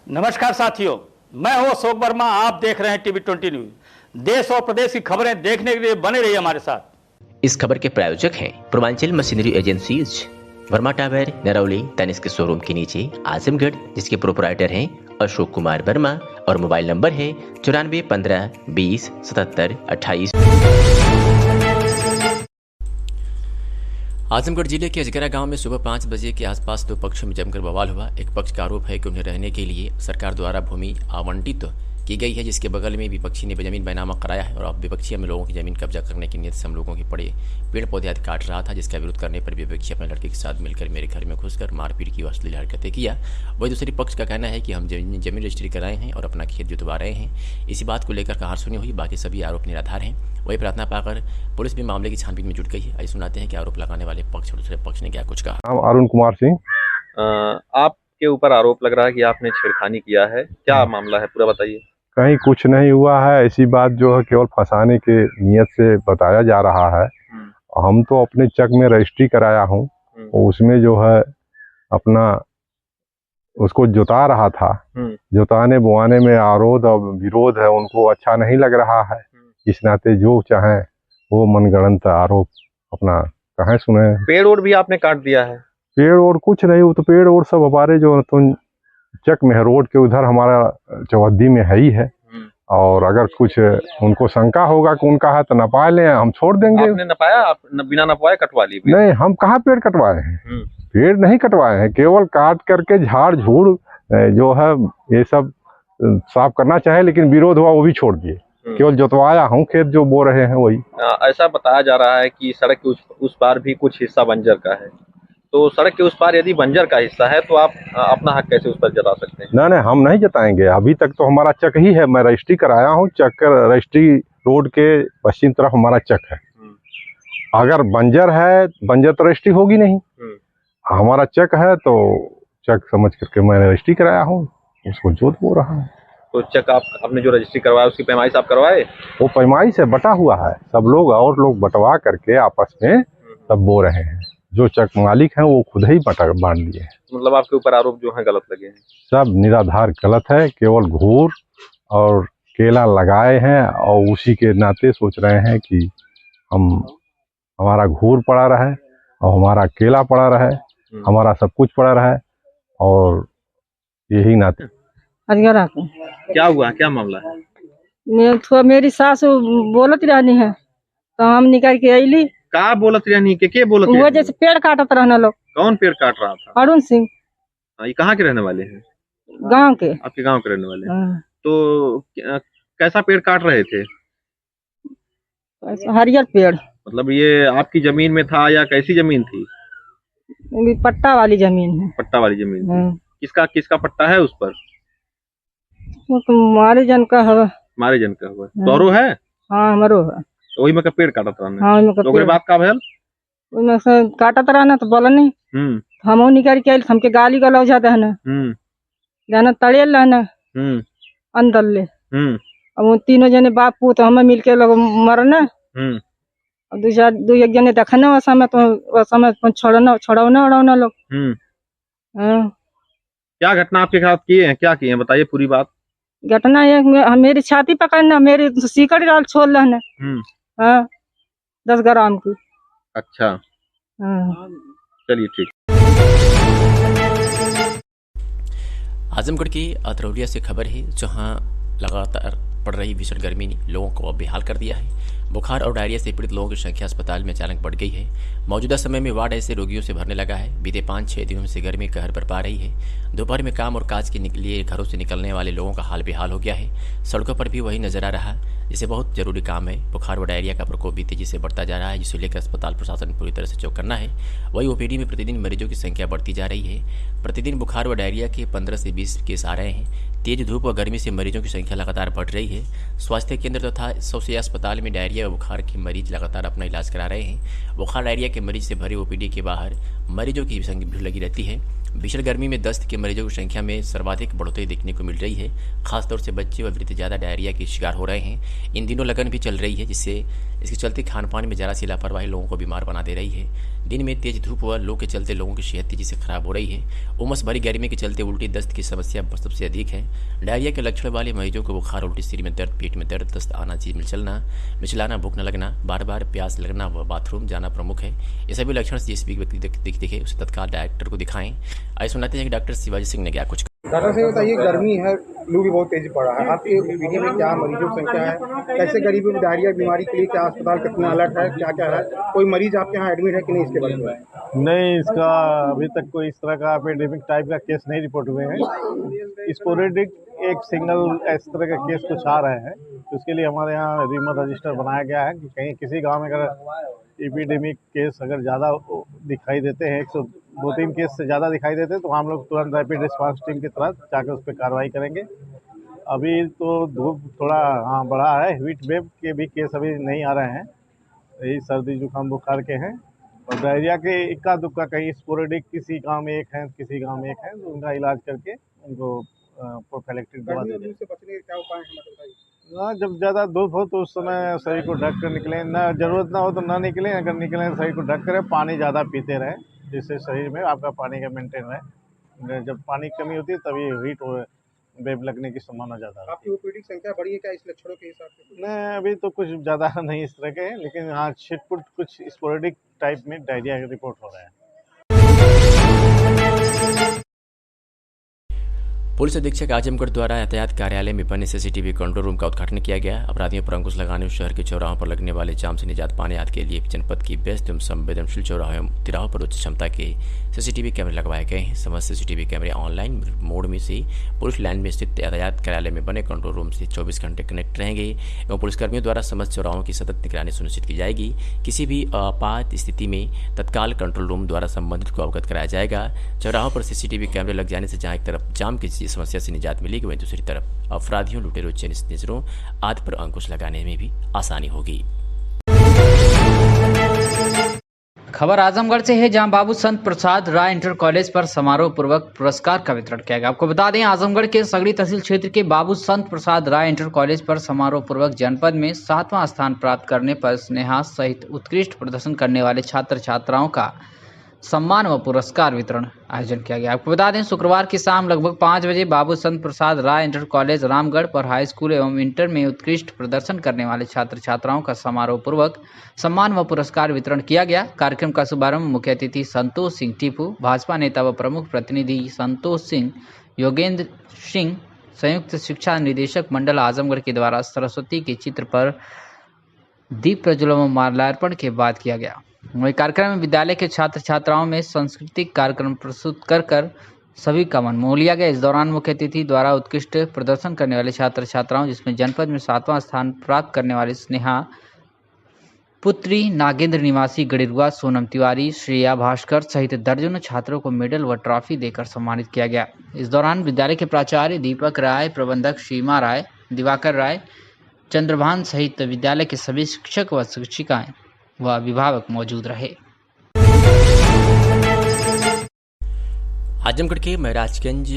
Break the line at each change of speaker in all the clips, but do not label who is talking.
नमस्कार साथियों, मैं हूं अशोक वर्मा। आप देख रहे हैं टीवी 20 न्यूज। देश और प्रदेश की खबरें देखने के लिए बने रहिए हमारे साथ।
इस खबर के प्रायोजक हैं Purvanchal machinery agencies, Verma tower, Narauli, Tanishq के शोरूम के नीचे, आजमगढ़, जिसके प्रोपराइटर हैं अशोक कुमार वर्मा और मोबाइल नंबर है 94 15 20 77 28। आजमगढ़ जिले के अजगरा गांव में सुबह 5 बजे के आसपास दो पक्षों में जमकर बवाल हुआ। एक पक्ष का आरोप है कि उन्हें रहने के लिए सरकार द्वारा भूमि आवंटित की गई है, जिसके बगल में विपक्षी ने जमीन बैनामा कराया है और अब विपक्षी में लोगों की जमीन कब्जा करने की नीयत से हम लोगों के पड़े पेड़ पौधे आदि काट रहा था, जिसका विरोध करने पर विपक्षी अपने लड़के के साथ मिलकर मेरे घर में घुसकर मारपीट की अश्लील हरकतें किया। वही दूसरी पक्ष का कहना है कि हम जमीन रजिस्ट्री कराए हैं और अपना खेत जुतवा रहे हैं। इसी बात को लेकर कहासुनी हुई। बाकी सभी आरोप निराधार हैं। वही प्रार्थना पाकर पुलिस भी मामले की छानबीन में जुट गई है। आइए सुनाते हैं कि आरोप लगाने वाले पक्ष और दूसरे पक्ष ने क्या कुछ कहा।
अरुण कुमार सिंह,
आपके ऊपर आरोप लग रहा है कि आपने छेड़खानी किया है, क्या मामला है पूरा बताइए।
कहीं कुछ नहीं हुआ है, ऐसी बात जो है केवल फंसाने के नियत से बताया जा रहा है। हम तो अपने चक में रजिस्ट्री कराया हूँ, उसमें जो है अपना उसको जुता रहा था। जुताने बुआने में आरोप और विरोध है, उनको अच्छा नहीं लग रहा है। इस नाते जो चाहे वो मनगढ़ंत आरोप अपना कहें सुने।
पेड़ ओड़ भी आपने काट दिया है?
पेड़ और कुछ नहीं, वो तो पेड़ और सब हमारे जो तो चक में है, रोड के उधर हमारा चौहद्दी में है ही है। और अगर कुछ उनको शंका होगा कि उनका है तो नपा लें, हम छोड़ देंगे।
आपने नपाया? आप बिना नपवाए कटवा ली?
नहीं, हम कहाँ पेड़ कटवाए हैं, पेड़ नहीं कटवाए हैं, केवल काट करके झाड़ झूड़ जो है ये सब साफ करना चाहे, लेकिन विरोध हुआ वो भी छोड़ दिए। केवल जोतवाया हूँ, खेत जो बो रहे हैं वही।
ऐसा बताया जा रहा है कि सड़क के उस पार भी कुछ हिस्सा बंजर का है, तो सड़क के उस पार यदि बंजर का हिस्सा है तो आप अपना हक कैसे उस पर जता सकते हैं?
नहीं, हम नहीं जताएंगे। अभी तक तो हमारा चक ही है, मैं रजिस्ट्री कराया हूँ। चक रजिस्ट्री रोड के पश्चिम तरफ हमारा चक है। अगर बंजर है, बंजर तो रजिस्ट्री होगी नहीं। हमारा चक है तो चक समझ करके मैंने रजिस्ट्री कराया हूँ, उसको जोत बो रहा है।
तो चक आपने जो रजिस्ट्री करवाया उसकी पैमाइश आप करवाए?
वो पैमाइश से बटा हुआ है, सब लोग और लोग बंटवा करके आपस में सब बो रहे हैं। जो चक मालिक हैं वो खुद ही बांट दिए हैं।
मतलब आपके ऊपर आरोप जो है गलत लगे हैं? सब
निराधार गलत है। केवल घूर और केला लगाए हैं और उसी के नाते सोच रहे हैं कि हमारा घूर पड़ा रहे और हमारा केला पड़ा रहे, हमारा सब कुछ पड़ा रहे, और यही नाते।
अजगरा को
क्या हुआ, क्या मामला है?
मेरी सास बोलत रहनी है तो हम निकल के अली।
का बोलत रहनी के बोलत?
वो जैसे पेड़ काटत रहना लोग।
कौन पेड़ काट रहा था?
अरुण सिंह।
ये कहाँ के रहने वाले हैं?
गांव के।
आपके गांव के रहने वाले हैं? तो कैसा पेड़ काट रहे थे?
हरियर पेड़।
मतलब ये आपकी जमीन में था या कैसी जमीन थी?
पट्टा वाली जमीन है।
पट्टा वाली जमीन थी। किसका पट्टा है उस पर?
वो तो हमारे जन का है।
हमारे जन का हुआ? तोरो है?
हाँ, हमारो है।
वही में का पेड़ काटत रहना?
हाँ,
तो बात का भयल
काटत रहना तो बोला नहीं। हम निकल के हमके गाली गलौज रहना तड़ेल रहना अंदर ले। अब वो तीनों जने बाप पूत हमें मिलके लोग मरना और दो एक जने देखना वो समय छोड़ना उड़ाना लोग।
क्या घटना आपके साथ किए हैं, क्या किए हैं बताइए पूरी बात।
घटना है मेरी छाती पकड़ना, मेरी सीकड़ डाल छोड़ रहना। 10 ग्राम की।
अच्छा, चलिए ठीक।
आजमगढ़ की अतरौलिया से खबर है, जहां लगातार पड़ रही भीषण गर्मी ने लोगों को अब बेहाल कर दिया है। बुखार और डायरिया से पीड़ित लोगों की संख्या अस्पताल में अचानक बढ़ गई है। मौजूदा समय में वार्ड ऐसे रोगियों से भरने लगा है। बीते 5-6 दिनों से गर्मी कहर बरपा रही है। दोपहर में काम और काज के लिए घरों से निकलने वाले लोगों का हाल बेहाल हो गया है। सड़कों पर भी वही नजर आ रहा, जिसे बहुत जरूरी काम है। बुखार व डायरिया का प्रकोप भी तेजी से बढ़ता जा रहा है, जिसे लेकर अस्पताल प्रशासन पूरी तरह से चौकन्ना है। वही ओपीडी में प्रतिदिन मरीजों की संख्या बढ़ती जा रही है। प्रतिदिन बुखार व डायरिया के 15 से 20 केस आ रहे हैं। तेज धूप व गर्मी से मरीजों की संख्या लगातार बढ़ रही है। स्वास्थ्य केंद्र तथा सबसे अस्पताल में डायरिया व बुखार के मरीज लगातार अपना इलाज करा रहे हैं। बुखार डायरिया के मरीज से भरे ओपीडी के बाहर मरीजों की भीड़ लगी रहती है। भीषण गर्मी में दस्त के मरीजों की संख्या में सर्वाधिक बढ़ोतरी देखने को मिल रही है। खासतौर से बच्चे व वृद्ध ज्यादा डायरिया के शिकार हो रहे हैं। इन दिनों लगन भी चल रही है, जिससे इसके चलते खान पान में जरा सी लापरवाही लोगों को बीमार बना दे रही है। दिन में तेज धूप व लू के चलते लोगों की सेहत तेजी से खराब हो रही है। उमस भरी गर्मी के चलते उल्टी दस्त की समस्या सबसे अधिक है। डायरिया के लक्षण वाले मरीजों को बुखार, उल्टी, सिर में दर्द, पेट में दर्द, दस्त आना, चीज में चलना, मिचलाना, भूख न लगना, बार बार प्यास लगना व बाथरूम जाना प्रमुख है। ये सभी लक्षण जिस भी व्यक्ति दिखे उसे तत्काल डॉक्टर को दिखाएं। आइए सुनाते हैं कि डॉक्टर शिवाजी सिंह ने क्या कुछ।
डॉक्टर से बताइए, गर्मी है, लू भी बहुत तेजी पड़ा है, आपके एरिया में क्या मरीजों की संख्या है, कैसे गरीबों की डायरिया बीमारी के लिए क्या अस्पताल कितना अलर्ट है, क्या क्या है, कोई मरीज आपके यहाँ एडमिट है कि नहीं, इसके बारे में?
नहीं, इसका अभी तक कोई इस तरह का एपिडेमिक टाइप का केस नहीं रिपोर्ट हुए हैं। स्पोरेडिक एक सिंगल इस तरह के केस कुछ आ रहे हैं, तो उसके लिए हमारे यहाँ रीमर रजिस्टर बनाया गया है कि कहीं किसी गांव में अगर एपिडेमिक केस अगर ज़्यादा दिखाई देते हैं, 102-3 केस से ज़्यादा दिखाई देते हैं, तो हम लोग तुरंत रैपिड रिस्पांस टीम के तहत जाकर उस पर कार्रवाई करेंगे। अभी तो धूप थोड़ा बढ़ा है, हीट वेव के भी केस अभी नहीं आ रहे हैं, यही सर्दी जुकाम बुखार के हैं। और डायरिया के इक्का दुक्का कहीं स्पोरेडिक किसी गांव में एक है, किसी गांव में एक है, तो उनका इलाज करके उनको प्रोफिलैक्टिक दवा दे दें।
से बचने के क्या उपाय हैं बताइए?
हाँ, जब ज़्यादा धूप हो तो उस समय शरीर को ढक कर निकलें, ना ज़रूरत ना हो तो ना निकलें, अगर निकलें तो शरीर को ढक करें, पानी ज़्यादा पीते रहें जिससे शरीर में आपका पानी का मेंटेन रहे। जब पानी की कमी होती है तभी हीट वेव लगने की संभावना ज़्यादा है।
आपकी ओपीडी संख्या बढ़ी है क्या इस लक्षणों के हिसाब से?
नहीं, अभी तो कुछ ज़्यादा नहीं इस तरह के हैं, लेकिन हाँ छिटपुट कुछ स्पोरेडिक टाइप में डायरिया का रिपोर्ट हो रहा है।
पुलिस अधीक्षक आजमगढ़ द्वारा यातायात कार्यालय में बने सीसीटीवी कंट्रोल रूम का उद्घाटन किया गया। अपराधियों पर अंकुश लगाने और शहर के चौराहों पर लगने वाले जाम से निजात पाने आदि के लिए जनपद की व्यस्त एवं संवेदनशील चौराहों एवं तिराहों पर उच्च क्षमता के सीसीटीवी कैमरे लगवाए गए हैं। समस्त सीसीटीवी कैमरे ऑनलाइन मोड में से पुलिस लाइन में स्थित यातायात कार्यालय में बने कंट्रोल रूम से 24 घंटे कनेक्ट रहेंगे एवं पुलिसकर्मियों द्वारा समस्त चौराहों की सतत निगरानी सुनिश्चित की जाएगी। किसी भी आपात स्थिति में तत्काल कंट्रोल रूम द्वारा संबंधित को अवगत कराया जाएगा। चौराहों पर सीसीटीवी कैमरे लग जाने से जहां एक तरफ जाम की समस्या से निजात मिलेगी, वहीं दूसरी तरफ अपराधियों, लुटेरों, नजरों आदि पर अंकुश लगाने में भी आसानी होगी।
खबर आजमगढ़ से है, जहां बाबू संत प्रसाद राय इंटर कॉलेज पर समारोह पूर्वक पुरस्कार का वितरण किया गया। आपको बता दें, आजमगढ़ के सगड़ी तहसील क्षेत्र के बाबू संत प्रसाद राय इंटर कॉलेज पर समारोह पूर्वक जनपद में 7वां स्थान प्राप्त करने पर स्नेहा सहित उत्कृष्ट प्रदर्शन करने वाले छात्र छात्राओं का सम्मान व पुरस्कार वितरण आयोजन किया गया। आपको बता दें, शुक्रवार की शाम लगभग 5 बजे बाबू संत प्रसाद राय इंटर कॉलेज रामगढ़ पर हाई स्कूल एवं इंटर में उत्कृष्ट प्रदर्शन करने वाले छात्र छात्राओं का समारोह पूर्वक सम्मान व पुरस्कार वितरण किया गया। कार्यक्रम का शुभारंभ मुख्य अतिथि संतोष सिंह टीपू, भाजपा नेता व प्रमुख प्रतिनिधि संतोष सिंह, योगेंद्र सिंह, संयुक्त शिक्षा निदेशक मंडल आजमगढ़ के द्वारा सरस्वती के चित्र पर दीप प्रज्वलन व माल्यार्पण के बाद किया गया। वही कार्यक्रम में विद्यालय के छात्र छात्राओं में सांस्कृतिक कार्यक्रम प्रस्तुत कर सभी का मन मोह लिया गया। इस दौरान मुख्य अतिथि द्वारा उत्कृष्ट प्रदर्शन करने वाले छात्र छात्राओं, जिसमें जनपद में 7वां स्थान प्राप्त करने वाले स्नेहा पुत्री, नागेंद्र निवासी गड़िरुआ, सोनम तिवारी, श्रेया भास्कर सहित दर्जनों छात्रों को मेडल व ट्रॉफी देकर सम्मानित किया गया। इस दौरान विद्यालय के प्राचार्य दीपक राय, प्रबंधक सीमा राय, दिवाकर राय, चंद्रभान सहित विद्यालय के सभी शिक्षक व शिक्षिकाएं व अभिभावक मौजूद रहे।
आजमगढ़ के महराजगंज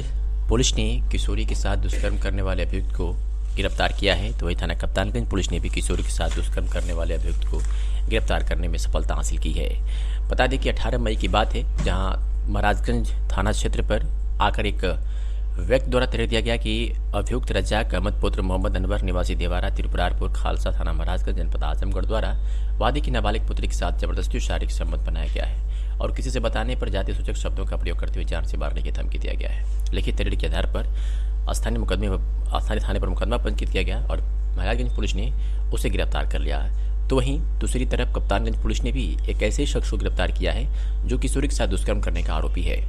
पुलिस ने किशोरी के साथ दुष्कर्म करने वाले अभियुक्त को गिरफ्तार किया है, तो वही थाना कप्तानगंज पुलिस ने भी किशोरी के साथ दुष्कर्म करने वाले अभियुक्त को गिरफ्तार करने में सफलता हासिल की है। बता दें कि 18 मई की बात है, जहां महराजगंज थाना क्षेत्र पर आकर एक व्यक्ति द्वारा तय दिया गया कि अभियुक्त रज्जाक अहमद पुत्र मोहम्मद अनवर निवासी देवारा तिरुपुरारपुर खालसा थाना महराजगंज जनपद आजमगढ़ द्वारा वादी की नाबालिग पुत्री के साथ जबरदस्ती शारीरिक संबंध बनाया गया है और किसी से बताने पर जाति सूचक शब्दों का प्रयोग करते हुए जान से मारने की धमकी दिया गया है। लिखित तहरीर के आधार पर स्थानीय थाने पर मुकदमा पंजीकृत किया गया और महराजगंज पुलिस ने उसे गिरफ्तार कर लिया है। तो वहीं दूसरी तरफ कप्तानगंज पुलिस ने भी एक ऐसे शख्स को गिरफ्तार किया है जो किशोरी के साथ दुष्कर्म करने का आरोपी है।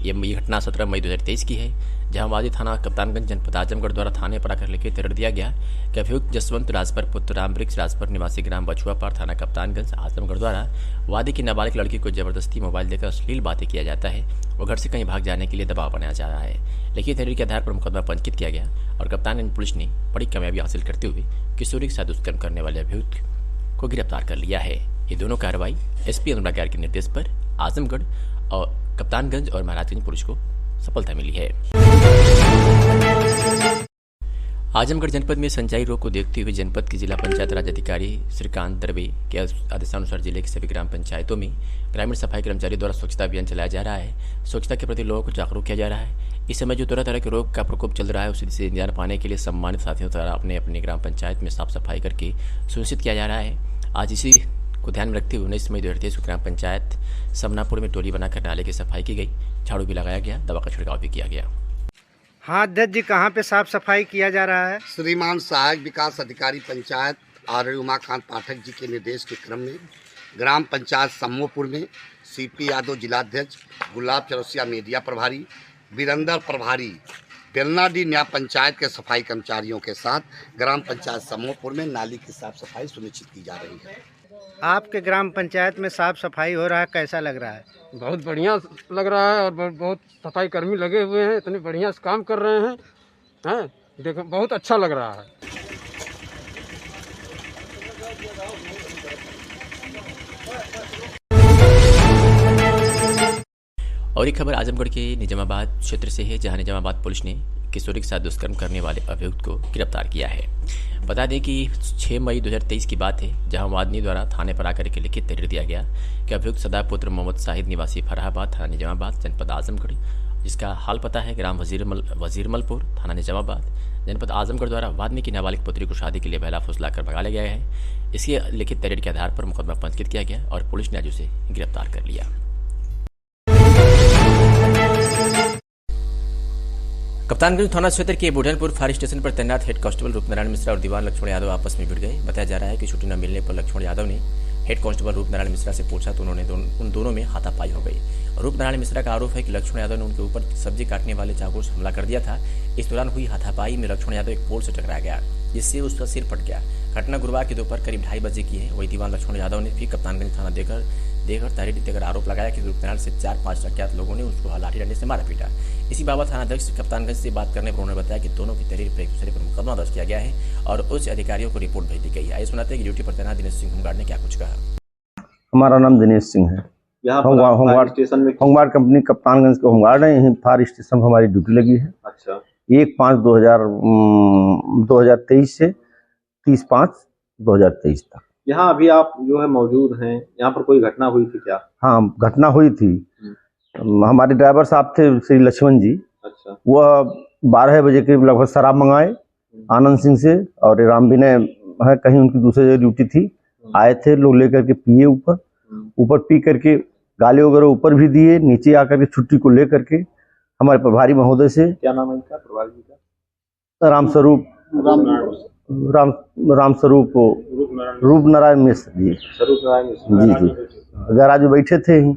ये घटना 17 मई 2023 की है, जहां वादी थाना कप्तानगंज जनपद आजमगढ़ द्वारा थाने पर आकर लिखित तहरीर दिया गया कि अभियुक्त जसवंत राजपर पुत्र रामवृक्ष राजपर निवासी ग्राम बछुआपार थाना कप्तानगंज आजमगढ़ द्वारा वादी की नाबालिग लड़की को जबरदस्ती मोबाइल देकर अश्लील बातें किया जाता है और घर से कहीं भाग जाने के लिए दबाव बनाया जा रहा है। लिखित तहरीर के आधार पर मुकदमा पंजीकृत किया गया और कप्तानगंज पुलिस ने बड़ी कामयाबी हासिल करते हुए किशोरी के साथ दुष्कर्म करने वाले अभियुक्त को गिरफ्तार कर लिया है। ये दोनों कार्रवाई एसपी अनुराग के निर्देश पर आजमगढ़ और कप्तानगंज और महराजगंज पुलिस को सफलता मिली है। आजमगढ़ जनपद में संचाई रोग को देखते हुए जनपद के जिला पंचायत राज अधिकारी श्रीकांत दरवे के आदेशानुसार जिले की सभी ग्राम पंचायतों में ग्रामीण सफाई कर्मचारियों द्वारा स्वच्छता अभियान चलाया जा रहा है। स्वच्छता के प्रति लोगों को जागरूक किया जा रहा है। इस समय जो तरह तरह के रोग का प्रकोप चल रहा है उसे निदान पाने के लिए सम्मानित साथियों द्वारा अपने अपनी ग्राम पंचायत में साफ सफाई करके सुनिश्चित किया जा रहा है। आज इसी को ध्यान में रखते हुए 19 मई 2023 को ग्राम पंचायत समनापुर में टोली बनाकर नाले की सफाई की गई, झाड़ू भी लगाया गया, दवा का छिड़काव भी किया गया।
हाँ अध्यक्ष जी, कहाँ पे साफ सफाई किया जा रहा है?
श्रीमान सहायक विकास अधिकारी पंचायत आर उमाकांत पाठक जी के निर्देश के क्रम में ग्राम पंचायत सम्मोपुर में सीपी यादव जिलाध्यक्ष, गुलाब चौरसिया मीडिया प्रभारी, वीरेंद्र प्रभारी, बेलनाडी न्याय पंचायत के सफाई कर्मचारियों के साथ ग्राम पंचायत सम्मोपुर में नाली की साफ सफाई सुनिश्चित की जा रही है।
आपके ग्राम पंचायत में साफ सफाई हो रहा है, कैसा लग रहा है?
बहुत बढ़िया लग रहा है और बहुत सफाई कर्मी लगे हुए हैं, इतने बढ़िया से काम कर रहे हैं, देखो बहुत अच्छा लग रहा है।
और एक खबर आजमगढ़ के निजामाबाद क्षेत्र से है, जहां निजामाबाद पुलिस ने किशोरी के साथ दुष्कर्म करने वाले अभियुक्त को गिरफ्तार किया है। बता दें कि 6 मई 2023 की बात है, जहां वादनी द्वारा थाने पर आकर के लिखित तहरीर दिया गया कि अभियुक्त सदापुत्र मोहम्मद शाहिद निवासी फराहाबाद, थाना निजामाबाद, जनपद आजमगढ़, जिसका हाल पता है ग्राम वजीरमलपुर, थाना निजामाबाद, जनपद आजमगढ़ द्वारा वादनी की नाबालिग पुत्री को शादी के लिए बहला फुसला कर भगा लिया गया है। इसके लिखित तहरीर के आधार पर मुकदमा पंजीकृत किया गया और पुलिस ने आज उसे गिरफ्तार कर लिया। कप्तानगंज थाना क्षेत्र के बुढ़नपुर फायर स्टेशन पर तैनात हेड कांस्टेबल रूपनारायण मिश्रा और दीवान लक्ष्मण यादव आपस में भिड़ गए। बताया जा रहा है कि छुट्टी न मिलने पर लक्ष्मण यादव ने हेड कांस्टेबल रूपनारायण मिश्रा से पूछा तो उन दोनों में हाथापाई हो गई। रूपनारायण मिश्रा का आरोप है कि लक्ष्मण यादव ने उनके ऊपर सब्जी काटने वाले चाकू से हमला कर दिया था। इस दौरान हुई हाथापाई में लक्ष्मण यादव एक पोल से टकरा गया, जिससे उसका सिर फट गया। घटना गुरुवार की दोपहर करीब 2:30 बजे की है। वही दीवान लक्ष्मण यादव ने फिर कप्तानगंज थाना देकर तहरीर देकर आरोप लगाया कि रूपनारायण से 4-5 अज्ञात लोगों ने उसको लाठी डंडे से मारा पीटा। इसी बाबत थाना अध्यक्ष कप्तानगंज से बात करने पर उन्होंने बताया कि दोनों की तहरीर पर एक दूसरे पर मुकदमा दर्ज किया गया है और उच्च अधिकारियों को रिपोर्ट भेज दी गई है। आइए सुनाते हैं कि ड्यूटी पर तैनात दिनेश सिंह होमगार्ड ने क्या कुछ कहा।
हमारा नाम दिनेश सिंह है, होमगार्ड कंपनी कप्तानगंज के होमगार्ड है। यहीं फायर स्टेशन पर हमारी ड्यूटी लगी है।
अच्छा,
1/5/2023 से 30/5/2023 तक।
यहाँ अभी आप जो है मौजूद हैं, यहाँ पर कोई घटना हुई थी क्या?
हाँ, घटना हुई थी। हमारे ड्राइवर साहब थे श्री लक्ष्मण जी।
अच्छा,
वह 12 बजे के लगभग शराब मंगाए आनंद सिंह से, और राम विनय है कहीं उनकी दूसरी जगह ड्यूटी थी। आए थे लोग लेकर के पिए, ऊपर पी करके गाली वगैरह ऊपर भी दिए, नीचे आकर के छुट्टी को लेकर के हमारे प्रभारी महोदय से,
क्या नाम है इनका प्रभारी जी का?
रामस्वरूप रूपनारायण मिश्र जी। जी गैराज में बैठे थे ही,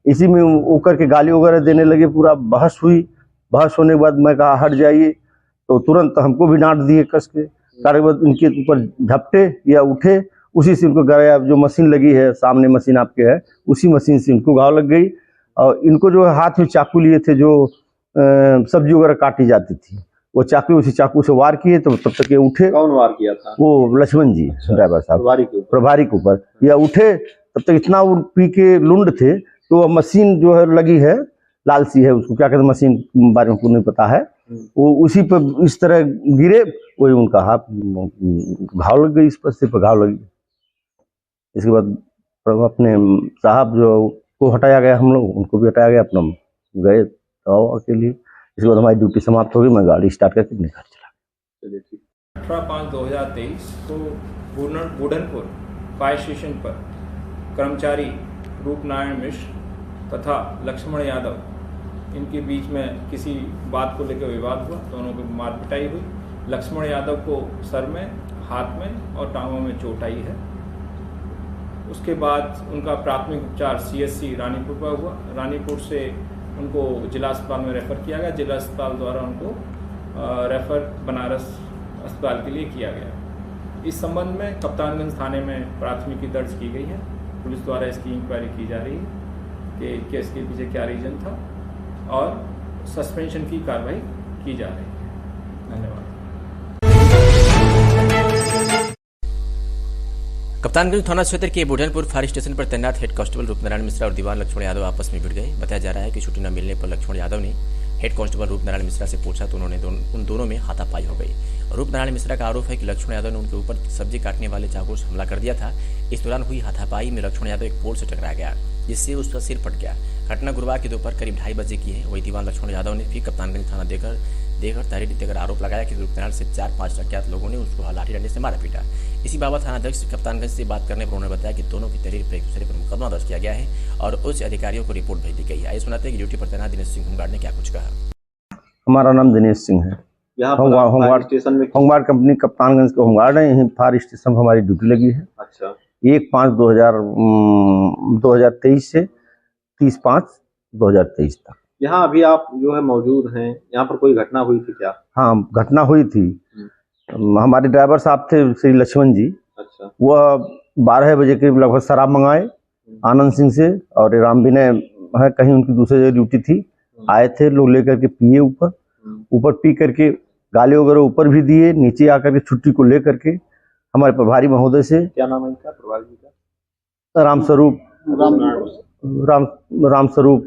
इसी में ऊपर के गाली वगैरह देने लगे। पूरा बहस हुई। बहस होने के बाद मैं कहा हट जाइए, तो तुरंत हमको भी डांट दिए कस के। कार्य बाद इनके ऊपर झपटे या उठे, उसी से उनको गया जो मशीन लगी है, सामने मशीन आपके है, उसी मशीन से इनको घाव लग गई। और इनको जो हाथ में चाकू लिए थे, जो सब्जी वगैरह काटी जाती थी, वो चाकू उसी चाकू से वार किए। तो तब तक ये उठे।
कौन वार किया था?
वो लक्ष्मण जी ड्राइवर साहब, प्रभारी के ऊपर। या उठे तब तक इतना वो पी के लुंड थे, तो मशीन जो है लगी है लाल सी है, उसको क्या कहते हैं मशीन बारे में नहीं पता है, वो उसी पर इस तरह गिरे, वही उनका हाथ घाव लग गई, इस पर सिर पर घाव लगी। इसके बाद अपने साहब जो को हटाया गया, हम लोग उनको भी हटाया गया, अपना गए दवा के लिए। इसके बाद हमारी ड्यूटी समाप्त हो गई, मैं गाड़ी स्टार्ट करके अपने घर चला।
18/5/2023 को बुढ़नपुर फायर स्टेशन पर कर्मचारी रूपनारायण मिश्र तथा लक्ष्मण यादव, इनके बीच में किसी बात को लेकर विवाद हुआ। दोनों की मार पिटाई हुई। लक्ष्मण यादव को सर में, हाथ में और टांगों में चोट आई है। उसके बाद उनका प्राथमिक उपचार CSC रानीपुर पर हुआ। रानीपुर से उनको जिला अस्पताल में रेफ़र किया गया। जिला अस्पताल द्वारा उनको रेफ़र बनारस अस्पताल के लिए किया गया। इस संबंध में कप्तानगंज थाने में प्राथमिकी दर्ज की गई है। पुलिस द्वारा इसकी इंक्वायरी की जा रही है कि केस के पीछे क्या रीजन था, और सस्पेंशन की कार्रवाई की जा रही है। धन्यवाद।
कप्तानगंज थाना क्षेत्र के बुढ़नपुर फायर स्टेशन पर तैनात हेड कांस्टेबल रूपनारायण मिश्रा और दीवान लक्ष्मण यादव आपस में भिड़ गए। बताया जा रहा है कि छुट्टी न मिलने पर लक्ष्मण यादव ने हेड कांस्टेबल रूप नारायण मिश्रा से पूछा तो उन्होंने उन दोनों में हाथापाई हो गई। रूप नारायण मिश्रा का आरोप है कि लक्ष्मण यादव ने उनके ऊपर सब्जी काटने वाले चाकू से हमला कर दिया था। इस दौरान हुई हाथापाई में लक्ष्मण यादव एक पोल से टकरा गया, जिससे उसका सिर फट गया। घटना गुरुवार की दोपहर करीब 2:30 बजे की है। वही दीवान लक्ष्मण यादव ने फिर कप्तानगंज थाना देकर तहरीर देकर आरोप लगाया कि रूप नारायण से 4-5 अज्ञात लोगों ने उसको लाठी डंडे से मारा पीटा। इसी बाबत थाना अध्यक्ष कप्तानगंज से बात करने पर उन्होंने बताया कि दोनों की तहरीर पर एक दूसरे पर मुकदमा दर्ज किया गया है और उच्च अधिकारियों को रिपोर्ट भेज दी गई है। आइए सुनाते हैं कि ड्यूटी पर तैनात दिनेश सिंह होमगार्ड ने क्या कुछ कहा।
हमारा नाम दिनेश सिंह है। होमगार्ड स्टेशन में होमगार्ड कंपनी कप्तानगंज के होमगार्ड है। यहीं फायर स्टेशन पर हमारी ड्यूटी लगी है।
अच्छा।
1/5/2023 से 30/5/2023 तक।
यहाँ अभी आप जो है मौजूद हैं, यहाँ पर कोई घटना हुई थी क्या?
हाँ, घटना हुई थी। हमारे ड्राइवर साहब थे श्री लक्ष्मण जी।
अच्छा।
वह 12 बजे के लगभग शराब मंगाए आनंद सिंह से, और राम विनय है कहीं उनकी दूसरी जगह ड्यूटी थी। आए थे लोग लेकर के पिए, ऊपर पी करके गाली वगैरह ऊपर भी दिए। नीचे आकर के छुट्टी को लेकर के हमारे प्रभारी महोदय से,
क्या नाम है इनका प्रभारी जी का?
रामस्वरूप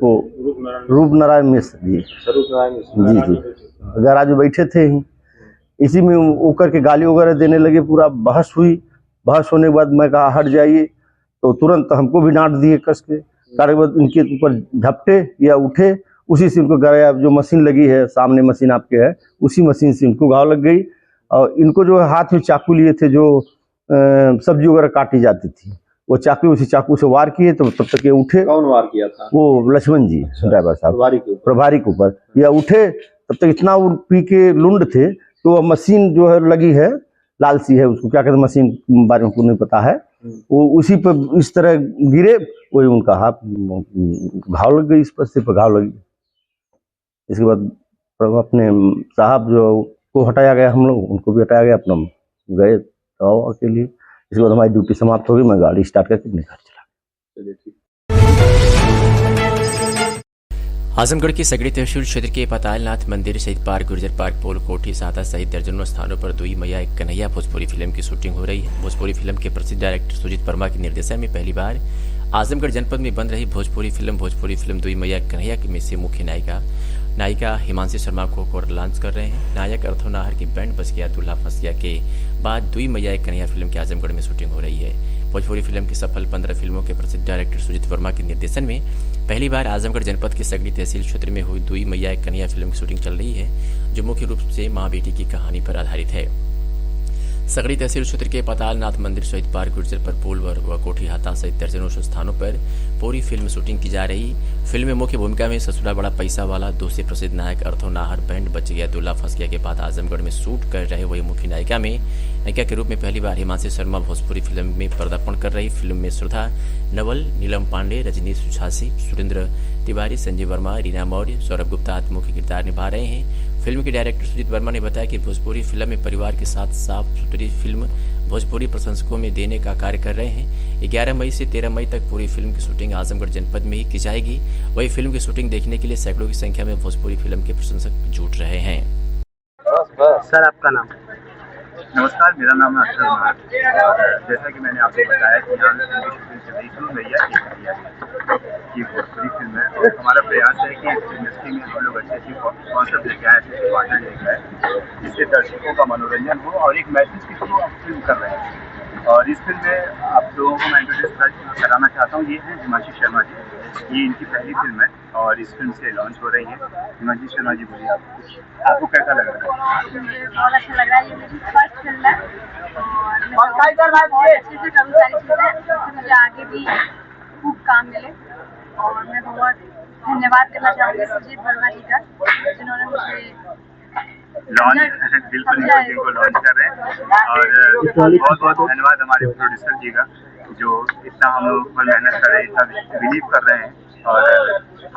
रूप नारायण मिश्र जी। जी। गैराज में बैठे थे ही, इसी में ऊपर के गाली वगैरह देने लगे। पूरा बहस हुई। बहस होने के बाद मैं कहा हट जाइए, तो तुरंत हमको भी डांट दिए कस के। कार्य बाद इनके ऊपर झपटे या उठे, उसी से उनको गया। जो मशीन लगी है सामने, मशीन आपके है, उसी मशीन से इनको घाव लग गई। और इनको जो हाथ में चाकू लिए थे, जो सब्जी वगैरह काटी जाती थी, वो चाकू उसी चाकू से वार किए। तो तब तक ये उठे।
कौन वार किया था?
वो लक्ष्मण जी ड्राइवर साहब, प्रभारी के ऊपर। या उठे तब तक इतना वो पी के लुंड थे। तो मशीन जो है लगी है, लाल सी है, उसको क्या कहते हैं, मशीन बारे में नहीं पता है। वो उसी पर इस तरह गिरे, वही उनका हाथ घाव लग गई, इस पर सिर पर घाव लगी। इसके बाद अपने साहब जो को हटाया गया, हम लोग उनको भी हटाया गया, अपना गए दवा के लिए। इसके बाद हमारी ड्यूटी समाप्त हो गई। मैं गाड़ी स्टार्ट करके अपने घर चला।
आजमगढ़ की सगड़ी तहसील क्षेत्र के पतालनाथ मंदिर, शहीद पार्क, गुर्जर पार्क, पोल, कोठी, साता सहित दर्जनों स्थानों पर दुई मैया एक कन्हैया भोजपुरी फिल्म की शूटिंग हो रही है। भोजपुरी फिल्म के प्रसिद्ध डायरेक्टर सुजीत वर्मा के निर्देशन में पहली बार आजमगढ़ जनपद में बन रही भोजपुरी फिल्म दुई मैया कन्हैया में से मुख्य नायिका हिमांशी शर्मा को लॉन्च कर रहे हैं। नायक अर्थो नाहर की बैंड बच गया दूल्हा फंस गया के बाद दुई मैया एक कन्हैया फिल्म की आजमगढ़ में शूटिंग हो रही है। भोजपुरी फिल्म की सफल 15 फिल्मों के प्रसिद्ध डायरेक्टर सुजीत वर्मा के निर्देशन में पहली बार आजमगढ़ जनपद के सगड़ी तहसील क्षेत्र में हुई दुई मैया एक कन्हैया फिल्म की शूटिंग चल रही है, जो मुख्य रूप से मां बेटी की कहानी पर आधारित है। सगड़ी तहसील क्षेत्र के पतालनाथ मंदिर, शहीद पार्क, गुर्जर पर पुल व कोठी हाथा सहित दर्जनों स्थानों पर पूरी फिल्म शूटिंग की जा रही। फिल्म में मुख्य भूमिका में ससुरा बड़ा पैसा वाला दूसरे प्रसिद्ध नायक अर्थो नाहर, बैंड बच गया दूल्हा फंस गया के बाद आजमगढ़ में शूट कर रहे वही मुख्य नायिका के रूप में पहली बार हिमांशी शर्मा भोजपुरी फिल्म में पदार्पण कर रही। फिल्म में श्रद्धा नवल, नीलम पांडे, रजनीश झांसी, सुरेंद्र तिवारी, संजय वर्मा, रीना मौर्य, सौरभ गुप्ता आदि मुख्य किरदार निभा रहे हैं। फिल्म के डायरेक्टर सुजीत वर्मा ने बताया कि भोजपुरी फिल्म में परिवार के साथ साफ सुथरी फिल्म भोजपुरी प्रशंसकों में देने का कार्य कर रहे हैं। 11 मई से 13 मई तक पूरी फिल्म की शूटिंग आजमगढ़ जनपद में ही की जाएगी। वही फिल्म की शूटिंग देखने के लिए सैकड़ों की संख्या में भोजपुरी फिल्म के प्रशंसक जुट रहे हैं।
सर, आपका नाम? नमस्कार, मेरा नाम है अक्षर कुमार। जैसा कि मैंने आपको बताया कि यहाँ ये भोजपुरी फिल्म है और हमारा प्रयास है कि इस इंडस्ट्री में हम लोग अच्छे कॉन्सेप्ट लेके आए, अच्छे कंटेंट लेके आए, जिससे दर्शकों का मनोरंजन हो और एक मैसेज के थ्रू हम फिल्म कर रहे हैं। और इस फिल्म में आप लोगों को मैं इंट्रोड्यूस कराना चाहता हूँ। ये है हिमांशी शर्मा जी। ये इनकी पहली फिल्म है और इस फिल्म से लॉन्च हो रही है। हिमांशी शर्मा जी, बोलिए आपको कैसा लग रहा है?
मुझे बहुत अच्छा लग रहा है। ये मेरी फर्स्ट फिल्म है और मैं बहुत अच्छे से करूँ सारी चीज़ें, जिससे मुझे आगे भी खूब काम मिले। और मैं बहुत धन्यवाद करना चाहूँगी सुजीत वर्मा जी का, जिन्होंने मुझे
बिल्कुल को लॉन्च कर रहे हैं। और बहुत बहुत धन्यवाद हमारे प्रोड्यूसर जी का, जो इतना हम लोग पर मेहनत कर रहे हैं, इतना बिलीव कर रहे हैं। और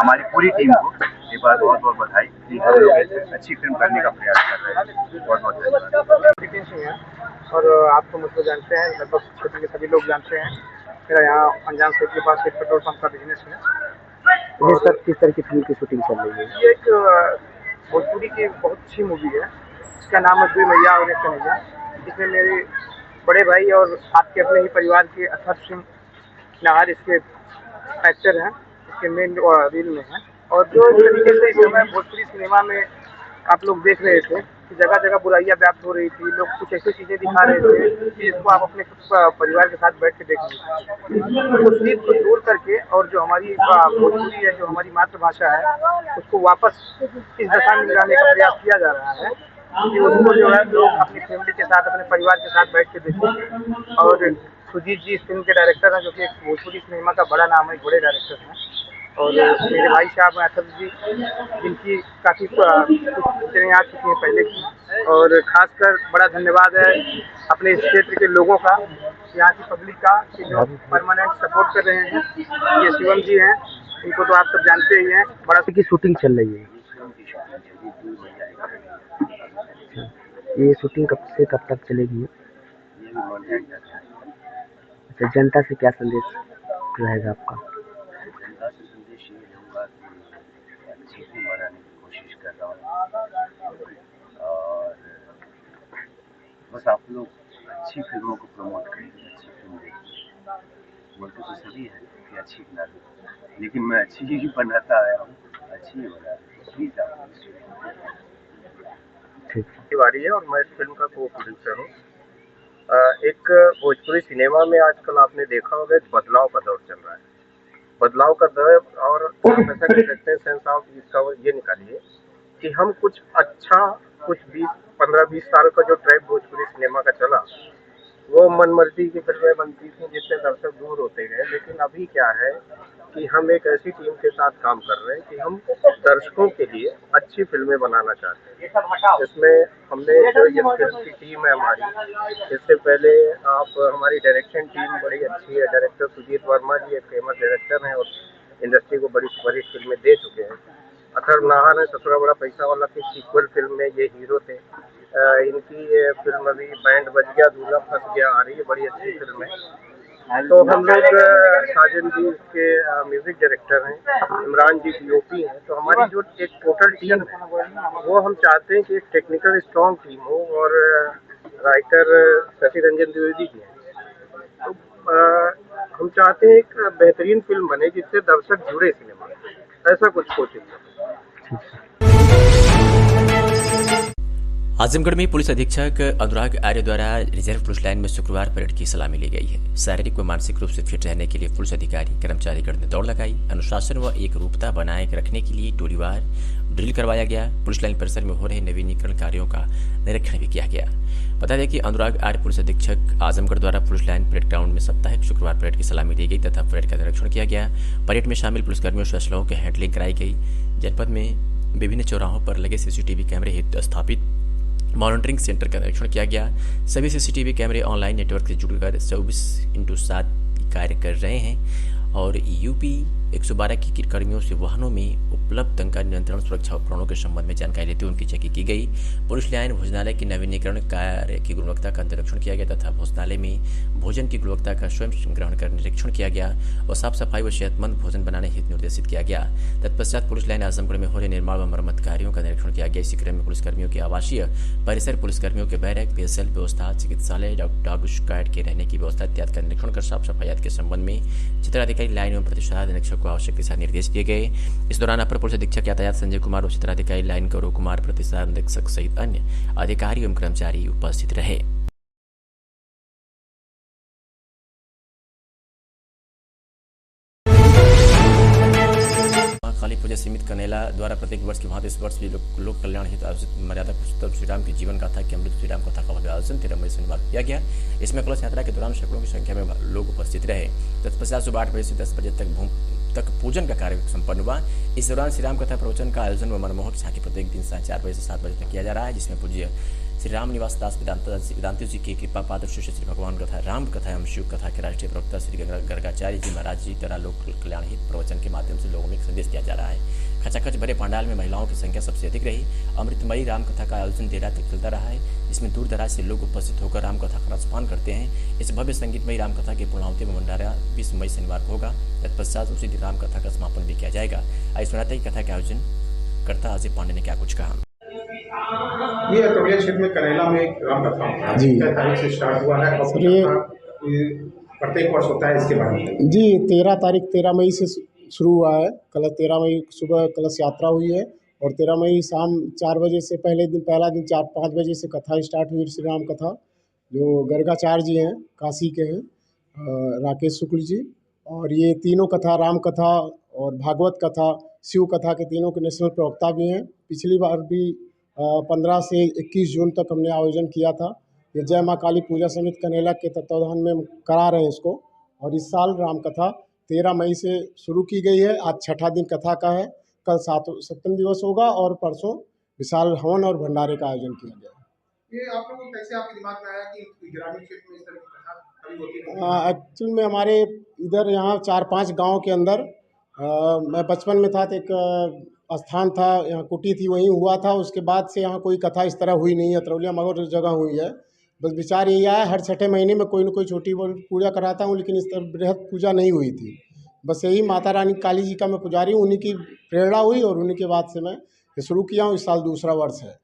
हमारी पूरी टीम को एक बार बहुत बहुत बधाई कि हम लोग अच्छी फिल्म करने का प्रयास कर रहे हैं। बहुत बहुत धन्यवाद।
और आप तो मुझको जानते हैं, लगभग क्षेत्र के सभी लोग जानते हैं। मेरा यहाँ अंजान सेठ के पास एक पेट्रोल पंप का बिजनेस है।
सर, किस तरह की फिल्म की शूटिंग चल रही है?
ये एक भोजपुरी की बहुत अच्छी मूवी है, इसका नाम है दुई मैया और एक कन्हैया। इसमें मेरे बड़े भाई और आपके अपने ही परिवार के अथर्व सिंह नाहर इसके एक्टर हैं, इसके मेन रील में हैं। और जो इस तरीके से इस समय भोजपुरी सिनेमा में आप लोग देख रहे थे कि जगह जगह बुराइयां व्याप्त हो रही थी, लोग कुछ ऐसी चीजें दिखा रहे थे कि जिसको आप अपने परिवार के साथ बैठ के देख लीजिए। उस चीज को दूर करके और जो हमारी भोजपुरी है, जो हमारी मातृभाषा है, उसको वापस इस दशा में लाने का प्रयास किया जा रहा है कि उसको जो है लोग अपनी फैमिली के साथ, अपने परिवार के साथ बैठ के देखें। और सुजीत जी इस फिल्म के डायरेक्टर हैं, जो कि एक भोजपुरी सिनेमा का बड़ा नाम है, बड़े डायरेक्टर हैं। और मेरे भाई साहब अथर्व जी, जिनकी काफ़ी पिक्चरें आ चुकी हैं पहले की। और खासकर बड़ा धन्यवाद है अपने इस क्षेत्र के लोगों का, यहाँ की पब्लिक का, कि जो परमानेंट सपोर्ट कर रहे हैं। ये शिवम जी हैं, इनको तो आप सब जानते ही हैं। बड़ा की शूटिंग चल रही है। ये शूटिंग कब से कब तक चलेगी? अच्छा, जनता से क्या संदेश रहेगा आपका?
जनता से संदेश ये रहूँगा कि अच्छी फिल्म बनाने की कोशिश कर रहा हूँ और बस आप लोग अच्छी फिल्मों को प्रमोट करिए, अच्छी फिल्म देखिए। बोलते तो सभी है कि अच्छी बना दो, लेकिन मैं अच्छी ही बनाता आया हूँ, अच्छी ही बना दूँ। प्लीज़ आप
तिवारी है और मैं इस फिल्म का को प्रोड्यूसर हूँ। एक भोजपुरी सिनेमा में आजकल आपने देखा होगा एक बदलाव का दौर चल रहा है। बदलाव का दौर, और आप ऐसा कर सकते हैं सेंस ऑफ इसका ये निकालिए कि हम कुछ अच्छा, कुछ 15-20 साल का जो ट्रैक भोजपुरी सिनेमा का चला, वो मनमर्जी की फिल्में बनती थी जिससे दर्शक दूर होते गए। लेकिन अभी क्या है कि हम एक ऐसी टीम के साथ काम कर रहे हैं कि हम दर्शकों के लिए अच्छी फिल्में बनाना चाहते हैं। इसमें हमने जो ये फिल्म की टीम है हमारी, इससे पहले आप हमारी डायरेक्शन टीम बड़ी अच्छी है। डायरेक्टर सुजीत वर्मा जी एक फेमस डायरेक्टर हैं और इंडस्ट्री को बड़ी बड़ी फिल्में दे चुके हैं। अथर्व नाहर है, ससुरा बड़ा पैसा वाला की सीक्वल फिल्म में ये हीरो थे। इनकी ये फिल्म अभी बैंड बज गया दूल्हा फंस गया आ रही है, बड़ी अच्छी फिल्म है। तो हम लोग साजन जी के म्यूजिक डायरेक्टर हैं, इमरान जी डीओपी हैं। तो हमारी जो एक टोटल टीम है वो हम चाहते हैं कि एक टेक्निकल स्ट्रॉन्ग टीम हो और राइटर शशि रंजन द्विवेदी जी हैं। तो हम चाहते हैं एक बेहतरीन फिल्म बने जिससे दर्शक जुड़े सिनेमा से, ऐसा कुछ कोशिश करें।
आजमगढ़ में पुलिस अधीक्षक अनुराग आर्य द्वारा रिजर्व पुलिस लाइन में शुक्रवार परेड की सलामी ली गई है। शारीरिक व मानसिक रूप से फिट रहने के लिए पुलिस अधिकारी कर्मचारीगण ने दौड़ लगाई। अनुशासन व एक रूपता बनाए रखने के लिए टोलीवार ड्रिल करवाया गया। पुलिस लाइन परिसर में हो रहे नवीनीकरण कार्यों का निरीक्षण भी किया गया। बता दें कि अनुराग आर्य पुलिस अधीक्षक आजमगढ़ द्वारा पुलिस लाइन परेड ग्राउंड में साप्ताहिक शुक्रवार परेड की सलामी दी गई तथा परेड का निरीक्षण किया गया। परेड में शामिल पुलिसकर्मियों से असलहों की हैंडलिंग कराई गई। जनपद में विभिन्न चौराहों पर लगे सीसीटीवी कैमरे हेतु स्थापित मॉनिटरिंग सेंटर का निरीक्षण किया गया। सभी सीसीटीवी कैमरे ऑनलाइन नेटवर्क से जुड़कर 24/7 कार्य कर रहे हैं और यूपी 112 की कर्मियों से वाहनों में उपलब्ध दंगा नियंत्रण सुरक्षा उपकरणों के संबंध में जानकारी लेते हुए उनकी चेकिंग की गई। पुलिस लाइन भोजनालय की नवीनीकरण कार्य की गुणवत्ता का निरीक्षण किया गया तथा भोजनालय में भोजन की गुणवत्ता का स्वयं ग्रहण कर निरीक्षण किया गया और साफ सफाई व सेहतमंद भोजन बनाने हेतु निर्देशित किया गया। तत्पश्चात पुलिस लाइन आजमगढ़ में हो रहे निर्माण व मरम्मत कार्यों का निरीक्षण किया गया। इसी क्रम में पुलिसकर्मियों के आवासीय परिसर, पुलिसकर्मियों के बैरक, पेयजल व्यवस्था, चिकित्सालय, डॉग स्क्वाड के रहने की व्यवस्था इत्यादि का निरीक्षण कर साफ सफाई के संबंध में क्षेत्राधिकारी लाइन एवं प्रतिशत निरीक्षक को आवश्यक दिशा निर्देश दिए गए। इस दौरान अपर पुलिस अधीक्षक यातायात संजय कुमार और क्षेत्राधिकारी लाइन गौरव कुमार, प्रतिशत निरीक्षक सहित अन्य अधिकारी एवं कर्मचारी उपस्थित रहे। काली पूजा समिति कनेला द्वारा प्रत्येक वर्ष की भांति इस वर्ष भी लोक कल्याण हेतु आयोजित मर्यादा पुरुषोत्तम श्री राम की जीवन गाथा की अमृत श्री राम कथा का भव्य आयोजन 13 मई शनिवार किया गया। इसमें कलश यात्रा के दौरान सैकड़ों की संख्या में लोग उपस्थित रहे। तत्पश्चात सुबह 8 बजे से 10 बजे तक पूजन का कार्य संपन्न हुआ। इस दौरान श्री राम कथा प्रवचन का आयोजन व मनमोहक झांकी प्रत्येक दिन 4:30 बजे से 7 बजे तक किया जा रहा है, जिसमें पूज्य श्री राम निवास दास वेदांति जी की कृपा पात्र शिष्य श्री भगवान कथा, राम कथा एवं शिव कथा के राष्ट्रीय प्रवक्ता श्री गर्गाचार्य जी महाराज जी द्वारा लोक कल्याण हित प्रवचन के माध्यम से लोगों में संदेश दिया जा रहा है। खचाखच भरे पंडाल में महिलाओं की संख्या सबसे अधिक रही। अमृतमयी राम कथा का आयोजन देर रात तक चलता रहा है, जिसमें दूर दराज से लोग उपस्थित होकर राम कथा का रसपान करते हैं। इस भव्य संगीतमयी राम कथा के पूर्णाहुति में भंडारा 20 मई शनिवार को होगा। तत्पश्चात उसी दिन राम कथा का समापन भी किया जाएगा। आइए सुनाते हैं कथा के आयोजन करता अजय पांडे ने क्या कुछ कहा।
ये अतरौलिया क्षेत्र में कनेला में एक राम कथा जी 13 तारीख से स्टार्ट हुआ है और प्रत्येक वर्ष होता है, इसके बारे में
जी 13 मई से शुरू हुआ है। कल 13 मई सुबह कलश यात्रा हुई है और 13 मई शाम 4 बजे से पहला दिन 4-5 बजे से कथा स्टार्ट हुई, श्री राम कथा, जो गर्गाचार्य जी हैं, काशी के हैं, राकेश शुक्ल जी। और ये तीनों कथा, राम कथा और भागवत कथा, शिव कथा के तीनों के नेशनल प्रवक्ता भी हैं। पिछली बार भी 15 से 21 जून तक हमने आयोजन किया था। ये जय माँ काली पूजा समिति कनेला के तत्वावधान में करा रहे हैं इसको। और इस साल राम कथा 13 मई से शुरू की गई है। आज छठा दिन कथा का है। कल 7वें दिवस होगा और परसों विशाल हवन और भंडारे का आयोजन किया गया है।
ये आप लोगों को कैसे आपके दिमाग में आया कि ग्रामीण क्षेत्र में इस तरह की कथा कभी होती नहीं?
एक्चुअल में हमारे इधर यहाँ 4-5 गांव के अंदर मैं बचपन में था तो एक स्थान था, यहाँ कुटी थी, वहीं हुआ था। उसके बाद से यहाँ कोई कथा इस तरह हुई नहीं है। तरौलिया मगर जगह हुई है। बस विचार यही आया, हर छठे महीने में कोई न कोई छोटी पूजा कराता हूँ, लेकिन इस तरह बृहद पूजा नहीं हुई थी। बस यही माता रानी काली जी का मैं पुजारी हूँ, उन्हीं की प्रेरणा हुई और उन्हीं के बाद से मैं ये शुरू किया हूँ। इस साल दूसरा वर्ष है।